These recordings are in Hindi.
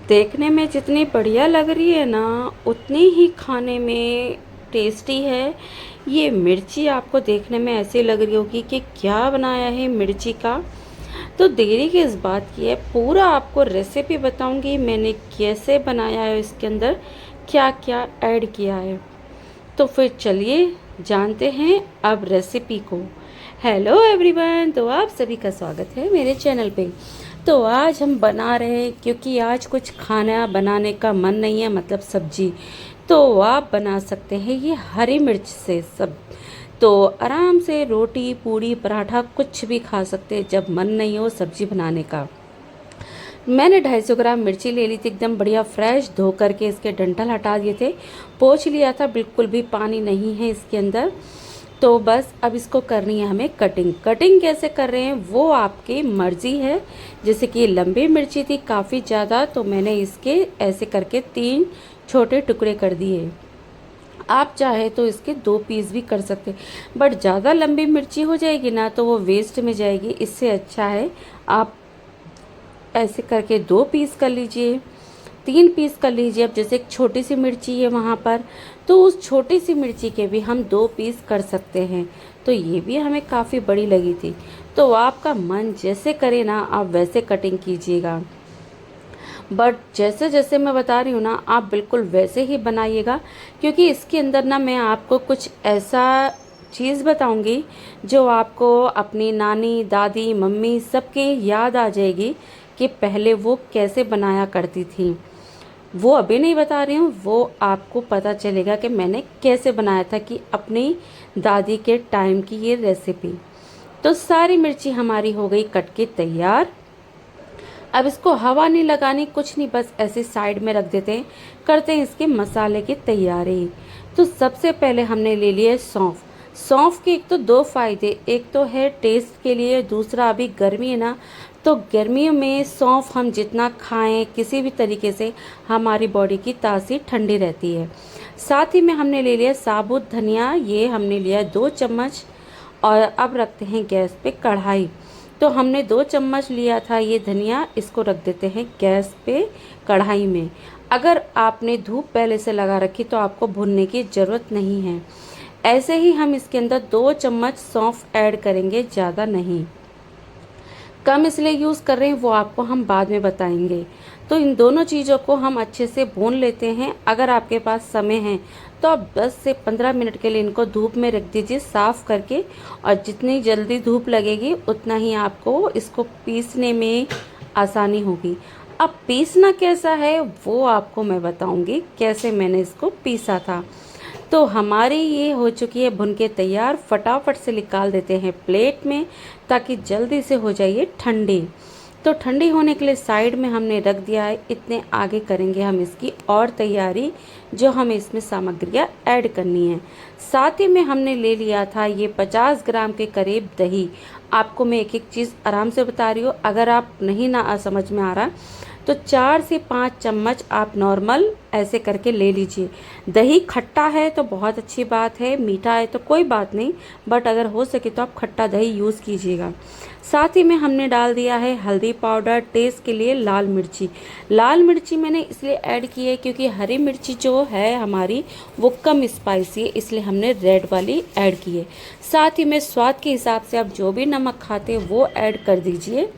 देखने में जितनी बढ़िया लग रही है ना, उतनी ही खाने में टेस्टी है। ये मिर्ची आपको देखने में ऐसी लग रही होगी कि क्या बनाया है मिर्ची का। तो देरी किस बात की है, पूरा आपको रेसिपी बताऊंगी मैंने कैसे बनाया है, इसके अंदर क्या क्या ऐड किया है। तो फिर चलिए जानते हैं अब रेसिपी को। हेलो एवरीवन, तो आप सभी का स्वागत है मेरे चैनल पे। तो आज हम बना रहे हैं, क्योंकि आज कुछ खाना बनाने का मन नहीं है, मतलब सब्जी। तो आप बना सकते हैं ये हरी मिर्च से सब। तो आराम से रोटी पूड़ी पराठा कुछ भी खा सकते हैं जब मन नहीं हो सब्जी बनाने का। मैंने 250 ग्राम मिर्ची ले ली थी, एकदम बढ़िया फ्रेश, धो करके इसके डंठल हटा दिए थे, पोंछ लिया था, बिल्कुल भी पानी नहीं है इसके अंदर। तो बस अब इसको करनी है हमें कटिंग। कटिंग कैसे कर रहे हैं वो आपकी मर्ज़ी है। जैसे कि लंबी मिर्ची थी काफ़ी ज़्यादा, तो मैंने इसके ऐसे करके 3 छोटे टुकड़े कर दिए। आप चाहे तो इसके 2 पीस भी कर सकते, बट ज़्यादा लंबी मिर्ची हो जाएगी ना तो वो वेस्ट में जाएगी। इससे अच्छा है आप ऐसे करके 2 पीस कर लीजिए, 3 पीस कर लीजिए। अब जैसे एक छोटी सी मिर्ची है वहाँ पर, तो उस छोटी सी मिर्ची के भी हम 2 पीस कर सकते हैं। तो ये भी हमें काफ़ी बड़ी लगी थी। तो आपका मन जैसे करे ना आप वैसे कटिंग कीजिएगा, बट जैसे जैसे मैं बता रही हूँ ना आप बिल्कुल वैसे ही बनाइएगा। क्योंकि इसके अंदर ना मैं आपको कुछ ऐसा चीज़ बताऊंगी जो आपको अपनी नानी दादी मम्मी सबके याद आ जाएगी कि पहले वो कैसे बनाया करती थी। वो अभी नहीं बता रही हूँ, वो आपको पता चलेगा कि मैंने कैसे बनाया था, कि अपनी दादी के टाइम की ये रेसिपी। तो सारी मिर्ची हमारी हो गई कट के तैयार। अब इसको हवा नहीं लगानी, कुछ नहीं, बस ऐसे साइड में रख देते हैं। करते हैं इसके मसाले की तैयारी। तो सबसे पहले हमने ले लिया है सौंफ। सौंफ के एक तो 2 फायदे, एक तो है टेस्ट के लिए, दूसरा अभी गर्मी है ना, तो गर्मियों में सौंफ हम जितना खाएं किसी भी तरीके से हमारी बॉडी की तासीर ठंडी रहती है। साथ ही में हमने ले लिया साबुत धनिया, ये हमने लिया 2 चम्मच। और अब रखते हैं गैस पे कढ़ाई। तो हमने 2 चम्मच लिया था ये धनिया, इसको रख देते हैं गैस पे कढ़ाई में। अगर आपने धूप पहले से लगा रखी तो आपको भूनने की ज़रूरत नहीं है। ऐसे ही हम इसके अंदर 2 चम्मच सौंफ ऐड करेंगे, ज़्यादा नहीं। कम इसलिए यूज़ कर रहे हैं वो आपको हम बाद में बताएंगे। तो इन दोनों चीज़ों को हम अच्छे से भून लेते हैं। अगर आपके पास समय है तो आप 10 से 15 मिनट के लिए इनको धूप में रख दीजिए साफ़ करके। और जितनी जल्दी धूप लगेगी उतना ही आपको इसको पीसने में आसानी होगी। अब पीसना कैसा है वो आपको मैं बताऊंगी, कैसे मैंने इसको पीसा था। तो हमारी ये हो चुकी है भुन के तैयार। फटाफट से निकाल देते हैं प्लेट में, ताकि जल्दी से हो जाइए ठंडी। तो ठंडी होने के लिए साइड में हमने रख दिया है। इतने आगे करेंगे हम इसकी और तैयारी, जो हमें इसमें सामग्रियाँ ऐड करनी है। साथ ही में हमने ले लिया था ये 50 ग्राम के करीब दही। आपको मैं एक एक चीज़ आराम से बता रही हूँ, अगर आप नहीं ना समझ में आ रहा तो 4 से 5 चम्मच आप नॉर्मल ऐसे करके ले लीजिए। दही खट्टा है तो बहुत अच्छी बात है, मीठा है तो कोई बात नहीं, बट अगर हो सके तो आप खट्टा दही यूज़ कीजिएगा। साथ ही में हमने डाल दिया है हल्दी पाउडर, टेस्ट के लिए लाल मिर्ची। लाल मिर्ची मैंने इसलिए ऐड की है क्योंकि हरी मिर्ची जो है हमारी वो कम स्पाइसी है, इसलिए हमने रेड वाली ऐड की है। साथ ही में स्वाद के हिसाब से आप जो भी नमक खाते हैं वो ऐड कर दीजिए।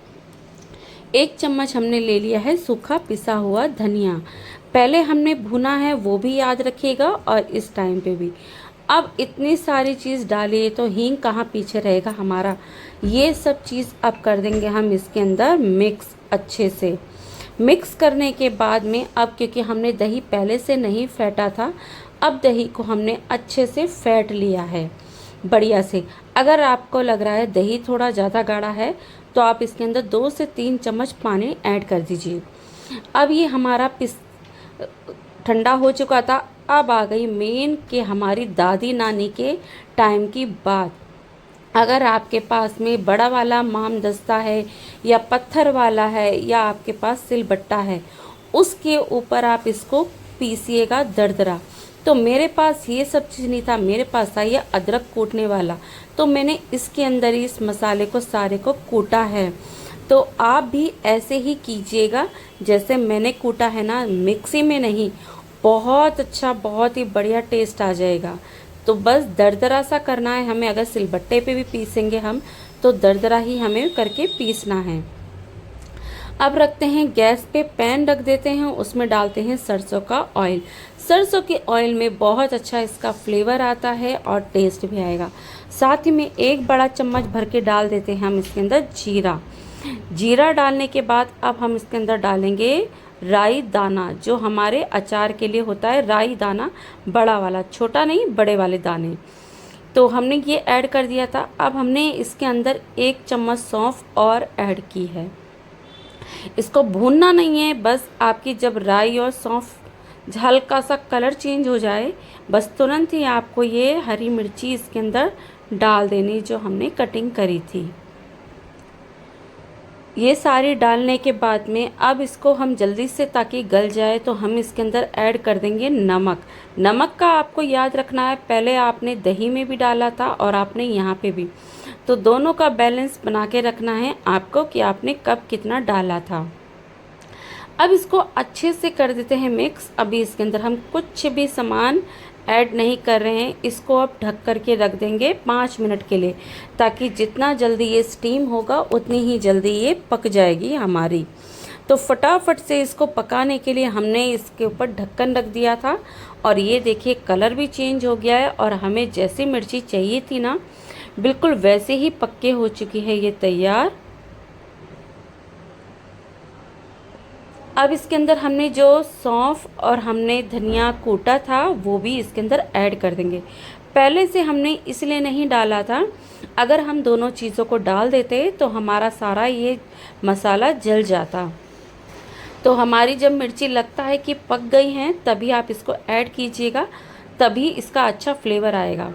1 चम्मच हमने ले लिया है सूखा पिसा हुआ धनिया। पहले हमने भुना है वो भी याद रखिएगा, और इस टाइम पे भी। अब इतनी सारी चीज़ डालिए तो हींग कहाँ पीछे रहेगा हमारा। ये सब चीज़ अब कर देंगे हम इसके अंदर मिक्स अच्छे से। मिक्स करने के बाद में अब, क्योंकि हमने दही पहले से नहीं फेंटा था, अब दही को हमने अच्छे से फेंट लिया है बढ़िया से। अगर आपको लग रहा है दही थोड़ा ज़्यादा गाढ़ा है तो आप इसके अंदर 2 से 3 चम्मच पानी ऐड कर दीजिए। अब ये हमारा ठंडा हो चुका था। अब आ गई मेन कि हमारी दादी नानी के टाइम की बात। अगर आपके पास में बड़ा वाला मामदस्ता है या पत्थर वाला है या आपके पास सिलबट्टा है, उसके ऊपर आप इसको पीसिएगा दरदरा। तो मेरे पास ये सब चीज़ नहीं था, मेरे पास था ये अदरक कूटने वाला। तो मैंने इसके अंदर ही इस मसाले को सारे को कूटा है। तो आप भी ऐसे ही कीजिएगा जैसे मैंने कूटा है ना, मिक्सी में नहीं। बहुत अच्छा, बहुत ही बढ़िया टेस्ट आ जाएगा। तो बस दरदरा सा करना है हमें। अगर सिलबट्टे पे भी पीसेंगे हम तो दरदरा ही हमें करके पीसना है। अब रखते हैं गैस पे, पैन रख देते हैं, उसमें डालते हैं सरसों का ऑयल। सरसों के ऑयल में बहुत अच्छा इसका फ्लेवर आता है और टेस्ट भी आएगा। साथ ही में 1 बड़ा चम्मच भर के डाल देते हैं हम इसके अंदर जीरा। जीरा डालने के बाद अब हम इसके अंदर डालेंगे राई दाना, जो हमारे अचार के लिए होता है। राई दाना बड़ा वाला, छोटा नहीं, बड़े वाले दाने। तो हमने ये ऐड कर दिया था। अब हमने इसके अंदर 1 चम्मच सौंफ और ऐड की है। इसको भूनना नहीं है, बस आपकी जब राई और सौंफ हल्का सा कलर चेंज हो जाए, बस तुरंत ही आपको ये हरी मिर्ची इसके अंदर डाल देनी जो हमने कटिंग करी थी। ये सारी डालने के बाद में अब इसको हम जल्दी से, ताकि गल जाए, तो हम इसके अंदर ऐड कर देंगे नमक। नमक का आपको याद रखना है, पहले आपने दही में भी डाला था और आपने यहाँ पे भी, तो दोनों का बैलेंस बना के रखना है आपको कि आपने कब कितना डाला था। अब इसको अच्छे से कर देते हैं मिक्स। अभी इसके अंदर हम कुछ भी सामान ऐड नहीं कर रहे हैं। इसको अब ढक कर के रख देंगे 5 मिनट के लिए, ताकि जितना जल्दी ये स्टीम होगा उतनी ही जल्दी ये पक जाएगी हमारी। तो फटाफट से इसको पकाने के लिए हमने इसके ऊपर ढक्कन रख दिया था और ये देखिए कलर भी चेंज हो गया है और हमें जैसी मिर्ची चाहिए थी ना, बिल्कुल वैसे ही पक्के हो चुकी है ये तैयार। अब इसके अंदर हमने जो सौंफ और हमने धनिया कूटा था वो भी इसके अंदर ऐड कर देंगे। पहले से हमने इसलिए नहीं डाला था, अगर हम दोनों चीज़ों को डाल देते तो हमारा सारा ये मसाला जल जाता। तो हमारी जब मिर्ची लगता है कि पक गई हैं तभी आप इसको ऐड कीजिएगा, तभी इसका अच्छा फ्लेवर आएगा।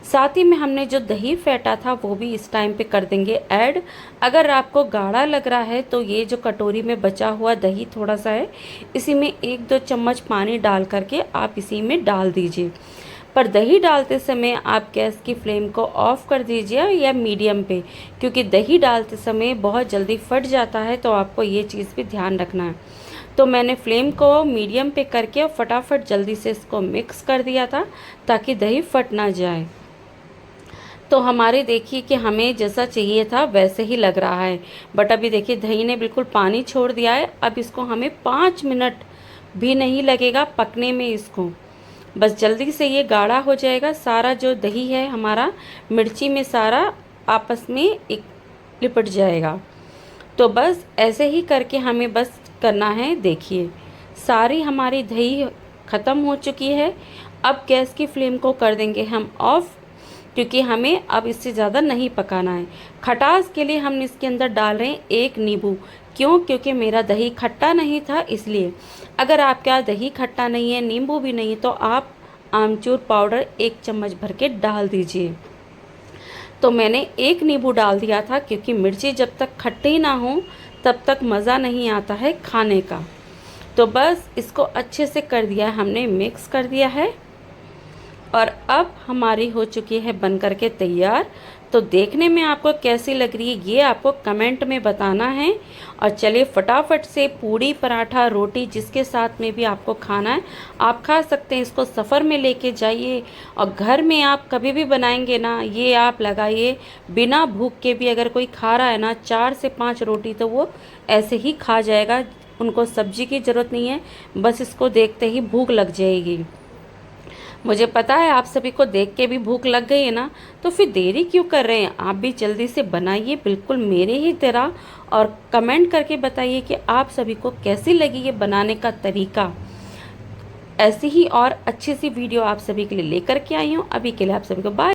साथ ही में हमने जो दही फेंटा था वो भी इस टाइम पे कर देंगे ऐड। अगर आपको गाढ़ा लग रहा है तो ये जो कटोरी में बचा हुआ दही थोड़ा सा है, इसी में 1-2 चम्मच पानी डाल करके आप इसी में डाल दीजिए। पर दही डालते समय आप गैस की फ्लेम को ऑफ़ कर दीजिए या मीडियम पे, क्योंकि दही डालते समय बहुत जल्दी फट जाता है, तो आपको ये चीज़ भी ध्यान रखना है। तो मैंने फ्लेम को मीडियम पे करके और फटाफट जल्दी से इसको मिक्स कर दिया था ताकि दही फट ना जाए। तो हमारे देखिए कि हमें जैसा चाहिए था वैसे ही लग रहा है, बट अभी देखिए दही ने बिल्कुल पानी छोड़ दिया है। अब इसको हमें 5 मिनट भी नहीं लगेगा पकने में, इसको बस जल्दी से ये गाढ़ा हो जाएगा। सारा जो दही है हमारा मिर्ची में सारा आपस में एक लिपट जाएगा। तो बस ऐसे ही करके हमें बस करना है। देखिए सारी हमारी दही ख़त्म हो चुकी है। अब गैस की फ्लेम को कर देंगे हम ऑफ़, क्योंकि हमें अब इससे ज़्यादा नहीं पकाना है। खटास के लिए हम इसके अंदर डाल रहे हैं 1 नींबू। क्यों? क्योंकि मेरा दही खट्टा नहीं था इसलिए। अगर आपका दही खट्टा नहीं है, नींबू भी नहीं, तो आप आमचूर पाउडर 1 चम्मच भर के डाल दीजिए। तो मैंने 1 नींबू डाल दिया था, क्योंकि मिर्ची जब तक खट्टी ना हो तब तक मज़ा नहीं आता है खाने का। तो बस इसको अच्छे से कर दिया है हमने, मिक्स कर दिया है और अब हमारी हो चुकी है बन कर के तैयार। तो देखने में आपको कैसी लग रही है ये आपको कमेंट में बताना है। और चलिए फटाफट से पूड़ी, पराठा, रोटी जिसके साथ में भी आपको खाना है आप खा सकते हैं। इसको सफ़र में लेके जाइए और घर में आप कभी भी बनाएंगे ना, ये आप लगाइए, बिना भूख के भी अगर कोई खा रहा है ना 4 से 5 रोटी तो वो ऐसे ही खा जाएगा। उनको सब्जी की ज़रूरत नहीं है, बस इसको देखते ही भूख लग जाएगी। मुझे पता है आप सभी को देख के भी भूख लग गई है ना, तो फिर देरी क्यों कर रहे हैं? आप भी जल्दी से बनाइए बिल्कुल मेरे ही तरह और कमेंट करके बताइए कि आप सभी को कैसी लगी ये बनाने का तरीका। ऐसी ही और अच्छी सी वीडियो आप सभी के लिए लेकर के आई हूँ। अभी के लिए आप सभी को बाय।